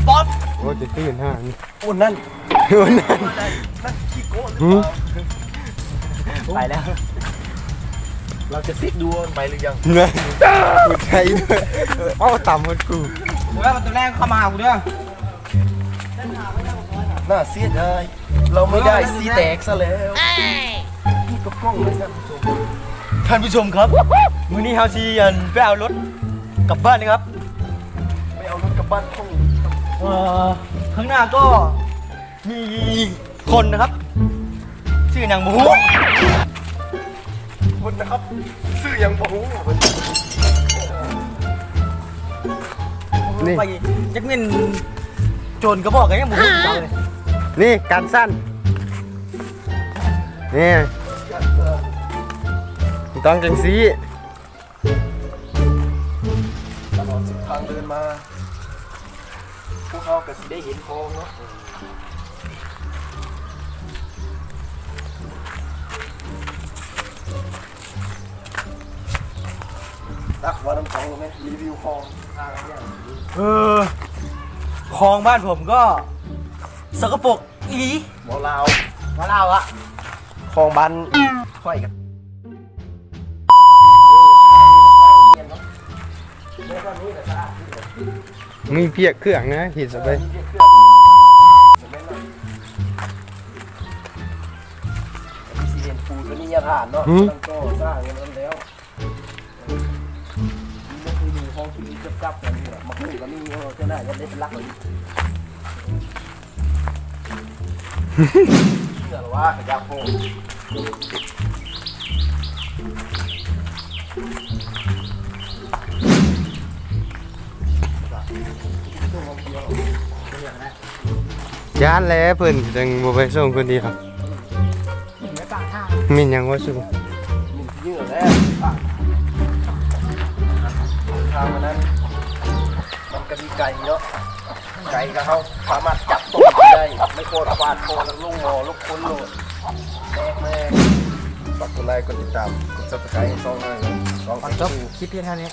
ป๊อป โอ้จะตื่นห่านี่ โอ้นั่น นั่นขี้โก้หรือเปล่าไปแล้ว เราจะซิกดูมันไปหรือยัง นะกูใจด้วยเอาต่ำหมดกู เดี๋ยวมันตัวแรกเข้ามาหากูด้วยน่าเสียดายเราไม่ได้ซีแตกซะแล้วนี่ก็กล้องเลยท่านผู้ชมครับมื้อนี้เฮาสิไปเอารถกลับบ้านนะครับไปเอารถกลับบ้านห้องข้างหน้าก็มีคนนะครับชื่อนางหมูคนนะครับชื่อยังหมูนี่ไปจักเม่นโจรก็บอกกันยังหมูเจ้าเลย นี่การสั้นนี่ต้องจังสี ตลอดเส้นทางเดินมาพวกเขาก็สิได้เห็นโคงเนาะนักว่าน้ำของไหมรีวิวคลองทางอะไรอย่างคลองบ้านผมก็สกปรกอีหมอลาวอะคลองบ้านค่อยกันมีเพียกเครื่องนะหิดสบาย ซีเรียนฟูก็นี่ยาฐานเนาะตั้งโต๊ะสร้างเงินนั้นแล้วนี่คือมีห้องที่มีจับกันนี่แหละมาคุยกันนี่จะได้จะได้เป็นรักเลยเชื่อหรือว่าขยะโค้งย่านแล้วเพิ่นจังบ่ไปส่งคนเดียวมีหยังว่าสู้ มีเยอะแล้วทางนั้นมันก็มีไก่เนาะไก่ก็เขาสามารถจับตัวได้ไม่โคตรฟาดโคตรลูกงอลูกคุ้นโหลดแม่แม่ฝากกดไลค์กดติดตามกดซับสไครต์ให้ช่องหน่อยช่อง จบคลิปเพียงเท่านี้